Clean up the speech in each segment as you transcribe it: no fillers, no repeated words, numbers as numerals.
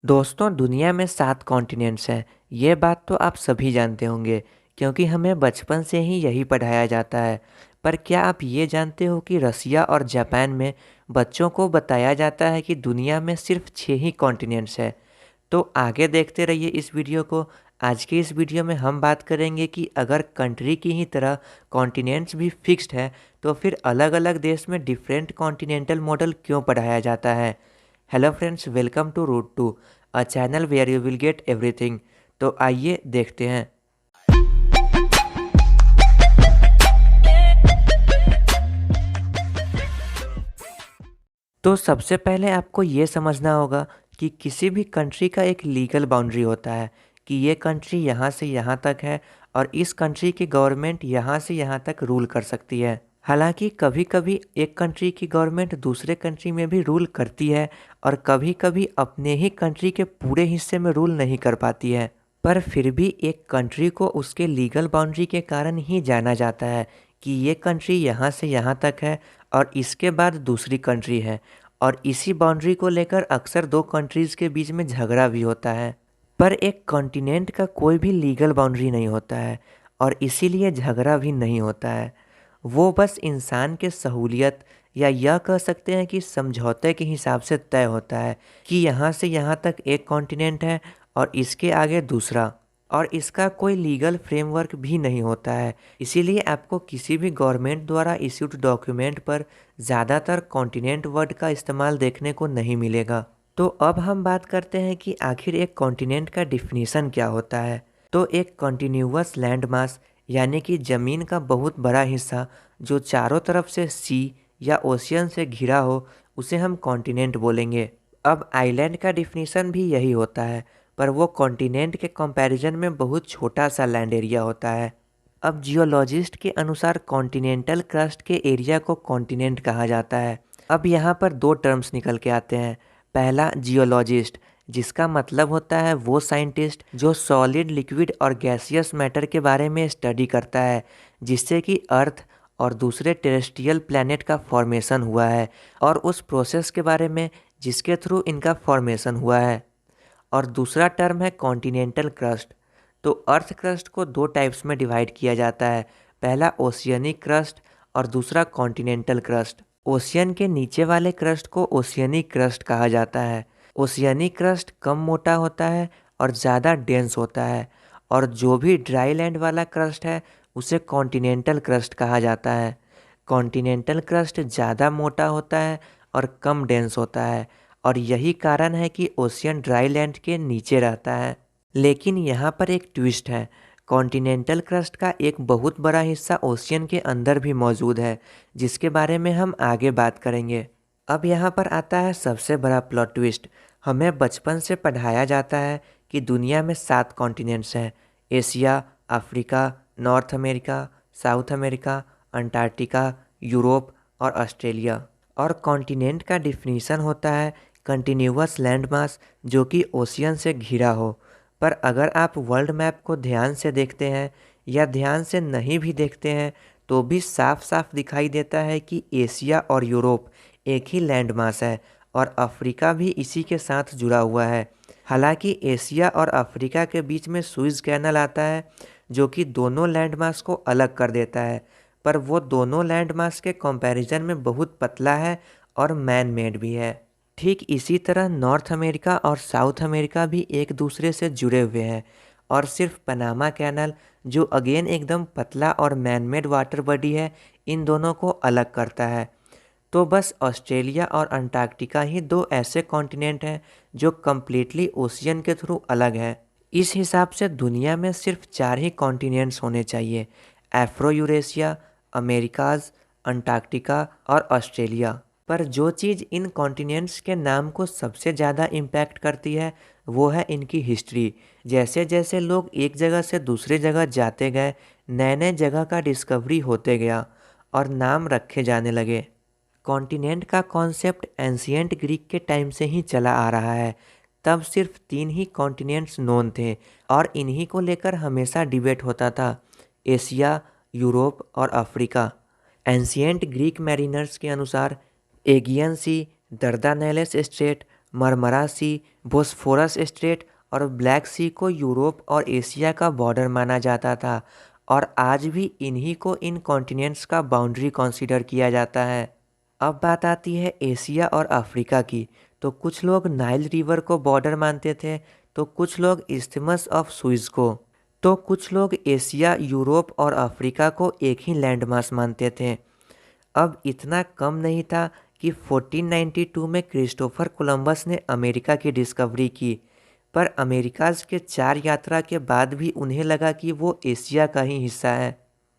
दोस्तों, दुनिया में 7 कॉन्टिनेंट्स हैं। ये बात तो आप सभी जानते होंगे क्योंकि हमें बचपन से ही यही पढ़ाया जाता है। पर क्या आप ये जानते हो कि रसिया और जापान में बच्चों को बताया जाता है कि दुनिया में सिर्फ 6 ही कॉन्टिनेंट्स हैं। तो आगे देखते रहिए इस वीडियो को। आज की इस वीडियो में हम बात करेंगे कि अगर कंट्री की ही तरह कॉन्टिनेंट्स भी फिक्स्ड है तो फिर अलग-अलग देश में डिफरेंट कॉन्टिनेंटल मॉडल क्यों पढ़ाया जाता है। Hello friends, welcome to root two, a channel where you will get everything. तो आइए देखते हैं। तो सबसे पहले आपको ये समझना होगा कि किसी भी कंट्री का एक लीगल बाउंड्री होता है कि ये कंट्री यहाँ से यहाँ तक है और इस कंट्री की गवर्नमेंट यहाँ से यहाँ तक रूल कर सकती है। हालांकि कभी कभी एक कंट्री की गवर्नमेंट दूसरे कंट्री में भी रूल करती है और कभी कभी अपने ही कंट्री के पूरे हिस्से में रूल नहीं कर पाती है। पर फिर भी एक कंट्री को उसके लीगल बाउंड्री के कारण ही जाना जाता है कि ये कंट्री यहाँ से यहाँ तक है और इसके बाद दूसरी कंट्री है। और इसी बाउंड्री को लेकर अक्सर दो कंट्रीज़ के बीच में झगड़ा भी होता है। पर एक कॉन्टिनेंट का कोई भी लीगल बाउंड्री नहीं होता है और इसीलिए झगड़ा भी नहीं होता है। वो बस इंसान के सहूलियत या यह कह सकते हैं कि समझौते के हिसाब से तय होता है कि यहाँ से यहाँ तक एक कॉन्टिनेंट है और इसके आगे दूसरा। और इसका कोई लीगल फ्रेमवर्क भी नहीं होता है। इसीलिए आपको किसी भी गवर्नमेंट द्वारा इश्यूड डॉक्यूमेंट पर ज़्यादातर कॉन्टिनेंट वर्ड का इस्तेमाल देखने को नहीं मिलेगा। तो अब हम बात करते हैं कि आखिर एक कॉन्टिनेंट का डिफिनीसन क्या होता है। तो एक कॉन्टिन्यूअस लैंड मास यानी कि ज़मीन का बहुत बड़ा हिस्सा जो चारों तरफ से सी या ओशियन से घिरा हो उसे हम कॉन्टिनेंट बोलेंगे। अब आइलैंड का डिफिनीसन भी यही होता है, पर वो कॉन्टिनेंट के कंपैरिजन में बहुत छोटा सा लैंड एरिया होता है। अब जियोलॉजिस्ट के अनुसार कॉन्टिनेंटल क्रस्ट के एरिया को कॉन्टिनेंट कहा जाता है। अब यहाँ पर दो टर्म्स निकल के आते हैं। पहला जियोलॉजिस्ट, जिसका मतलब होता है वो साइंटिस्ट जो सॉलिड, लिक्विड और गैसियस मैटर के बारे में स्टडी करता है जिससे कि अर्थ और दूसरे टेरेस्ट्रियल प्लैनेट का फॉर्मेशन हुआ है और उस प्रोसेस के बारे में जिसके थ्रू इनका फॉर्मेशन हुआ है। और दूसरा टर्म है कॉन्टिनेंटल क्रस्ट। तो अर्थ क्रस्ट को दो टाइप्स में डिवाइड किया जाता है। पहला ओशियनिक क्रस्ट और दूसरा कॉन्टिनेंटल क्रस्ट। ओशियन के नीचे वाले क्रस्ट को ओशियनिक क्रस्ट कहा जाता है। ओशियनिक क्रस्ट कम मोटा होता है और ज़्यादा डेंस होता है। और जो भी ड्राई लैंड वाला क्रस्ट है उसे कॉन्टिनेंटल क्रस्ट कहा जाता है। कॉन्टिनेंटल क्रस्ट ज़्यादा मोटा होता है और कम डेंस होता है और यही कारण है कि ओशियन ड्राई लैंड के नीचे रहता है। लेकिन यहाँ पर एक ट्विस्ट है। कॉन्टिनेंटल क्रस्ट का एक बहुत बड़ा हिस्सा ओशियन के अंदर भी मौजूद है जिसके बारे में हम आगे बात करेंगे। अब यहाँ पर आता है सबसे बड़ा प्लॉट ट्विस्ट। हमें बचपन से पढ़ाया जाता है कि दुनिया में 7 कॉन्टिनेंट्स हैं। Asia, Africa, north America, south America, Antarctica, Europe और ऑस्ट्रेलिया। और कॉन्टिनेंट का डिफिनीसन होता है कंटिन्यूअस लैंड मास जो कि ओशियन से घिरा हो। पर अगर आप वर्ल्ड मैप को ध्यान से देखते हैं या ध्यान से नहीं भी देखते हैं तो भी साफ साफ दिखाई देता है कि एशिया और यूरोप एक ही लैंड मास है और अफ्रीका भी इसी के साथ जुड़ा हुआ है। हालांकि एशिया और अफ्रीका के बीच में सुइज कैनल आता है जो कि दोनों लैंड मास को अलग कर देता है, पर वो दोनों लैंड मास के कंपैरिजन में बहुत पतला है और मैन मेड भी है। ठीक इसी तरह नॉर्थ अमेरिका और साउथ अमेरिका भी एक दूसरे से जुड़े हुए हैं और सिर्फ पनामा कैनल, जो अगेन एकदम पतला और मैनमेड वाटर बॉडी है, इन दोनों को अलग करता है। तो बस ऑस्ट्रेलिया और अंटार्कटिका ही दो ऐसे कॉन्टिनेंट हैं जो कम्प्लीटली ओशियन के थ्रू अलग है। इस हिसाब से दुनिया में सिर्फ 4 ही कॉन्टिनेंट्स होने चाहिए: अफ्रो यूरेशिया, अमेरिकाज, अंटार्कटिका और ऑस्ट्रेलिया। पर जो चीज़ इन कॉन्टिनेंट्स के नाम को सबसे ज़्यादा इम्पैक्ट करती है वो है इनकी हिस्ट्री। जैसे जैसे लोग एक जगह से दूसरे जगह जाते गए, नए नए जगह का डिस्कवरी होते गया और नाम रखे जाने लगे। कॉन्टिनेंट का कॉन्सेप्ट एंशियंट ग्रीक के टाइम से ही चला आ रहा है। तब सिर्फ 3 ही कॉन्टिनेंट्स नोन थे और इन्हीं को लेकर हमेशा डिबेट होता था: एशिया, यूरोप और अफ्रीका। एंशियंट ग्रीक मैरिनर्स के अनुसार एगियन सी, दर्दानेलेस स्ट्रेट मरमरा सी, बोस्फोरस स्ट्रेट और ब्लैक सी को यूरोप और एशिया का बॉर्डर माना जाता था और आज भी इन्हीं को इन कॉन्टिनेंट्स का बाउंड्री कंसीडर किया जाता है। अब बात आती है एशिया और अफ्रीका की। तो कुछ लोग नाइल रिवर को बॉर्डर मानते थे, तो कुछ लोग इस्थमस ऑफ सुएज को, तो कुछ लोग एशिया, यूरोप और अफ्रीका को एक ही लैंडमास मानते थे। अब इतना कम नहीं था कि 1492 में क्रिस्टोफर कोलंबस ने अमेरिका की डिस्कवरी की, पर अमेरिकाज़ के 4 यात्रा के बाद भी उन्हें लगा कि वो एशिया का ही हिस्सा है।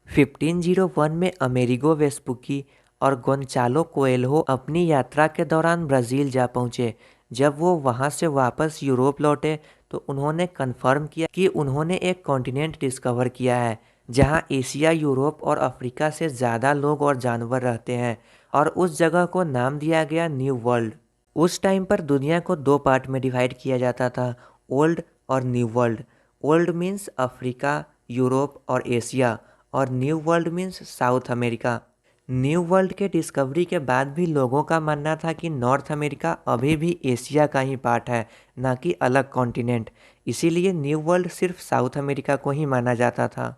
1501 में अमेरिगो वेस्पुकी और गोंचालो कोएल्हो अपनी यात्रा के दौरान ब्राज़ील जा पहुँचे। जब वो वहाँ से वापस यूरोप लौटे तो उन्होंने कन्फर्म किया कि उन्होंने एक कॉन्टिनेंट डिस्कवर किया है जहाँ एशिया, यूरोप और अफ्रीका से ज़्यादा लोग और जानवर रहते हैं, और उस जगह को नाम दिया गया न्यू वर्ल्ड। उस टाइम पर दुनिया को 2 पार्ट में डिवाइड किया जाता था, ओल्ड और new world. Old means Africa, Europe और एशिया, और new world means south America. New world के डिस्कवरी के बाद भी लोगों का मानना था कि नॉर्थ अमेरिका अभी भी एशिया का ही पार्ट है, ना कि अलग कॉन्टिनेंट। इसीलिए न्यू वर्ल्ड सिर्फ साउथ अमेरिका को ही माना जाता था।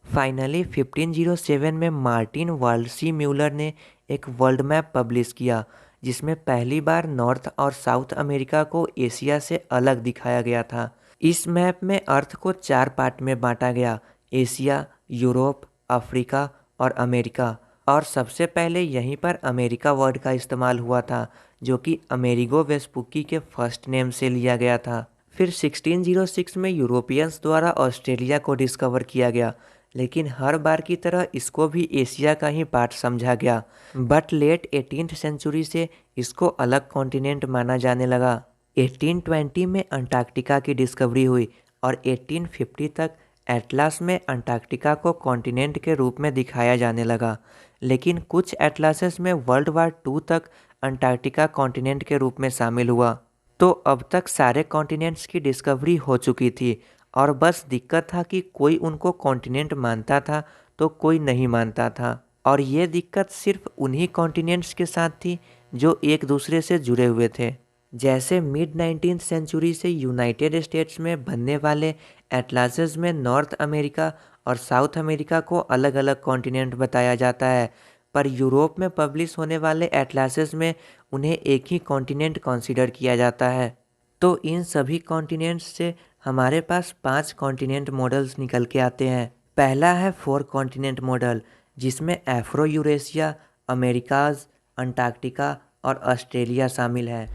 फाइनली 1507 में मार्टिन वाल्सी म्यूलर ने एक वर्ल्ड मैप पब्लिश किया, जिसमें पहली बार नॉर्थ और साउथ अमेरिका को एशिया से अलग दिखाया गया था। इस मैप में अर्थ को 4 पार्ट में बांटा गया, एशिया, यूरोप, अफ्रीका और अमेरिका। और सबसे पहले यहीं पर अमेरिका वर्ड का इस्तेमाल हुआ था, जो कि अमेरिगो वेस्पुकी के फर्स्ट नेम से लिया गया था। फिर 1606 में यूरोपियंस द्वारा ऑस्ट्रेलिया को डिस्कवर किया गया, लेकिन हर बार की तरह इसको भी एशिया का ही पार्ट समझा गया। बट लेट 18th सेंचुरी से इसको अलग कॉन्टिनेंट माना जाने लगा। 1820 में अंटार्कटिका की डिस्कवरी हुई और 1850 तक एटलास में अंटार्कटिका को कॉन्टिनेंट के रूप में दिखाया जाने लगा, लेकिन कुछ एटलासेस में वर्ल्ड वार 2 तक अंटार्कटिका कॉन्टिनेंट के रूप में शामिल हुआ। तो अब तक सारे कॉन्टिनेंट्स की डिस्कवरी हो चुकी थी और बस दिक्कत था कि कोई उनको कॉन्टिनेंट मानता था तो कोई नहीं मानता था। और ये दिक्कत सिर्फ उन्हीं कॉन्टिनेंट्स के साथ थी जो एक दूसरे से जुड़े हुए थे। जैसे मिड 19th सेंचुरी से यूनाइटेड स्टेट्स में बनने वाले एटलासेस में नॉर्थ अमेरिका और साउथ अमेरिका को अलग अलग कॉन्टिनेंट बताया जाता है, पर यूरोप में पब्लिश होने वाले एटलासेस में उन्हें एक ही कॉन्टिनेंट कंसीडर किया जाता है। तो इन सभी कॉन्टिनेंट्स से हमारे पास 5 कॉन्टिनेंट मॉडल्स निकल के आते हैं। पहला है 4 कॉन्टिनेंट मॉडल, जिसमें अफ्रो यूरेशिया, अमेरिकाज, अंटार्कटिका और ऑस्ट्रेलिया शामिल है।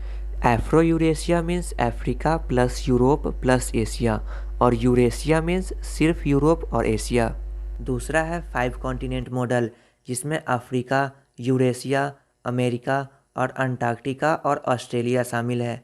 Afro Eurasia means Africa plus Europe plus Asia, और यूरेशिया मीन्स सिर्फ यूरोप और एशिया। दूसरा है 5 कॉन्टिनेंट मॉडल, जिसमें अफ्रीका, यूरेशिया, अमेरिका और अंटार्कटिका और ऑस्ट्रेलिया शामिल है।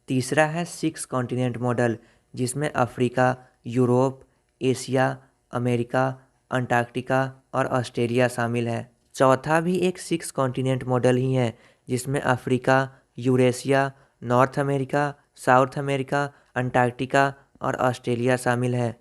तीसरा है 6 कॉन्टिनेंट मॉडल, जिसमें Africa, Europe, Asia, America, Antarctica और ऑस्ट्रेलिया शामिल है। चौथा भी एक 6 कॉन्टिनेंट मॉडल ही है, जिसमें Africa, Eurasia, north America, south America, Antarctica और ऑस्ट्रेलिया शामिल है।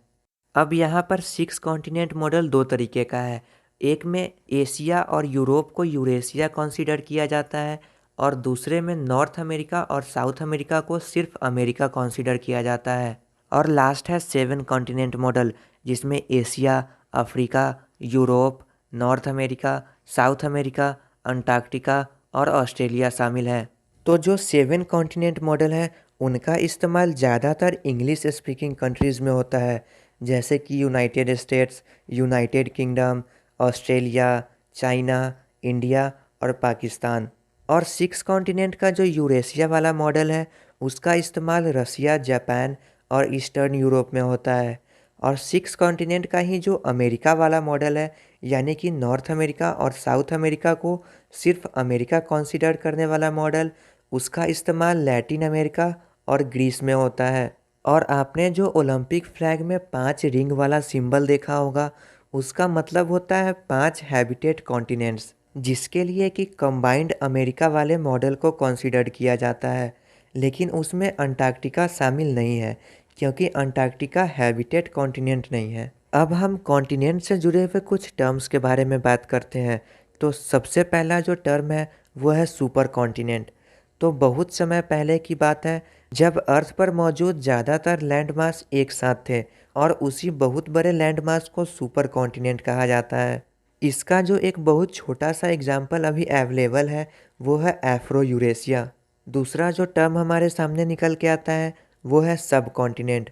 अब यहाँ पर 6 कॉन्टिनेंट मॉडल 2 तरीके का है। एक में एशिया और यूरोप को यूरेशिया कंसीडर किया जाता है, और दूसरे में नॉर्थ अमेरिका और साउथ अमेरिका को सिर्फ अमेरिका कंसीडर किया जाता है। और लास्ट है 7 कॉन्टिनेंट मॉडल, जिसमें Asia, Africa, Europe, north America, south America, Antarctica और ऑस्ट्रेलिया शामिल है। तो जो 7 कॉन्टिनेंट मॉडल है उनका इस्तेमाल ज़्यादातर इंग्लिश स्पीकिंग कंट्रीज़ में होता है, जैसे कि United states, United kingdom, Australia, China, India और पाकिस्तान। और 6 कॉन्टिनेंट का जो यूरेशिया वाला मॉडल है उसका इस्तेमाल रसिया, जापान और ईस्टर्न यूरोप में होता है। और 6 कॉन्टिनेंट का ही जो अमेरिका वाला मॉडल है, यानी कि नॉर्थ अमेरिका और साउथ अमेरिका को सिर्फ अमेरिका कंसीडर करने वाला मॉडल, उसका इस्तेमाल लैटिन अमेरिका और ग्रीस में होता है। और आपने जो ओलंपिक फ्लैग में 5 रिंग वाला सिंबल देखा होगा, उसका मतलब होता है 5 हैबिटेट कॉन्टिनेंट्स, जिसके लिए कि कंबाइंड अमेरिका वाले मॉडल को कंसीडर किया जाता है। लेकिन उसमें अंटार्कटिका शामिल नहीं है, क्योंकि अंटार्कटिका हैबिटेट कॉन्टिनेंट नहीं है। अब हम कॉन्टिनेंट से जुड़े हुए कुछ टर्म्स के बारे में बात करते हैं। तो सबसे पहला जो टर्म है वो है सुपर कॉन्टिनेंट। तो बहुत समय पहले की बात है, जब अर्थ पर मौजूद ज़्यादातर लैंडमास एक साथ थे और उसी बहुत बड़े लैंडमास को सुपर कॉन्टिनेंट कहा जाता है। इसका जो एक बहुत छोटा सा एग्जाम्पल अभी अवेलेबल है वो है एफ्रो यूरेशिया। दूसरा जो टर्म हमारे सामने निकल के आता है वो है सब कॉन्टिनेंट।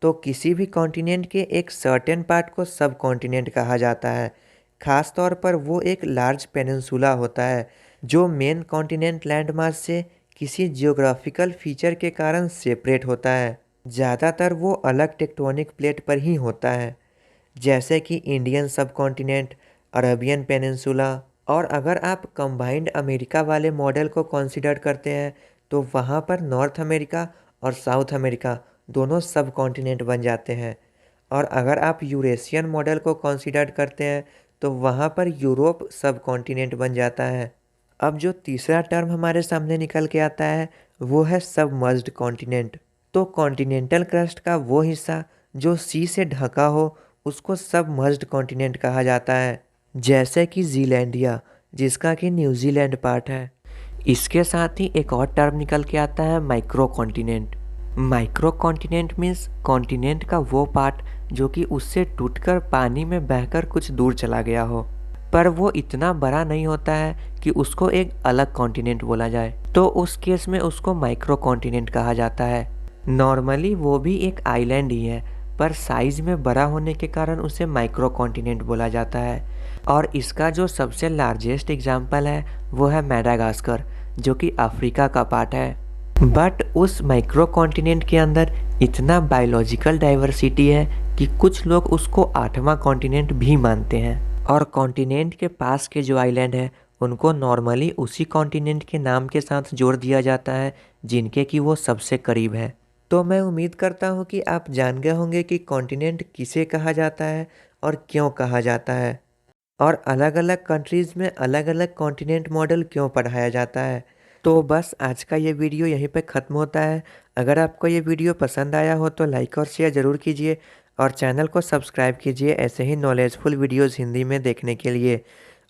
तो किसी भी कॉन्टिनेंट के एक सर्टेन पार्ट को सब कॉन्टिनेंट कहा जाता है। ख़ास तौर पर वो एक लार्ज पेनिनसुला होता है जो मेन कॉन्टिनेंट लैंडमास से किसी जियोग्राफिकल फीचर के कारण सेपरेट होता है। ज़्यादातर वो अलग टेक्टोनिक प्लेट पर ही होता है, जैसे कि इंडियन सब कॉन्टिनेंट, अरबियन पेनिनसुला। और अगर आप कंबाइंड अमेरिका वाले मॉडल को कंसीडर करते हैं तो वहाँ पर नॉर्थ अमेरिका और साउथ अमेरिका दोनों सब कॉन्टिनेंट बन जाते हैं। और अगर आप यूरेशियन मॉडल को कंसीडर करते हैं तो वहाँ पर यूरोप सब कॉन्टिनेंट बन जाता है। अब जो तीसरा टर्म हमारे सामने निकल के आता है वो है सबमर्ज्ड कॉन्टिनेंट। तो कॉन्टिनेंटल क्रस्ट का वो हिस्सा जो सी से ढका हो उसको सबमर्ज्ड कॉन्टिनेंट कहा जाता है, जैसे कि जीलैंडिया जिसका कि न्यूजीलैंड पार्ट है। इसके साथ ही एक और टर्म निकल के आता है micro continent. Micro continent means continent का वो पार्ट जो कि उससे टूटकर पानी में बहकर कुछ दूर चला गया हो, पर वो इतना बड़ा नहीं होता है कि उसको एक अलग कॉन्टिनेंट बोला जाए। तो उस केस में उसको माइक्रो कॉन्टिनेंट कहा जाता है। नॉर्मली वो भी एक आइलैंड ही है, पर साइज़ में बड़ा होने के कारण उसे माइक्रो कॉन्टिनेंट बोला जाता है। और इसका जो सबसे लार्जेस्ट एग्जाम्पल है वो है मैडागास्कर, जो कि अफ्रीका का पार्ट है। बट उस माइक्रो कॉन्टिनेंट के अंदर इतना बायोलॉजिकल डाइवर्सिटी है कि कुछ लोग उसको 8वां कॉन्टिनेंट भी मानते हैं। और कॉन्टिनेंट के पास के जो आइलैंड है उनको नॉर्मली उसी कॉन्टिनेंट के नाम के साथ जोड़ दिया जाता है जिनके कि वो सबसे करीब है। तो मैं उम्मीद करता हूँ कि आप जान गए होंगे कि कॉन्टिनेंट किसे कहा जाता है और क्यों कहा जाता है, और अलग अलग कंट्रीज़ में अलग अलग कॉन्टिनेंट मॉडल क्यों पढ़ाया जाता है। तो बस आज का ये वीडियो यहीं पे ख़त्म होता है। अगर आपको ये वीडियो पसंद आया हो तो लाइक और शेयर ज़रूर कीजिए और चैनल को सब्सक्राइब कीजिए ऐसे ही नॉलेजफुल वीडियोस हिंदी में देखने के लिए।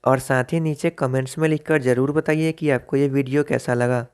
और साथ ही नीचे कमेंट्स में लिखकर ज़रूर बताइए कि आपको ये वीडियो कैसा लगा।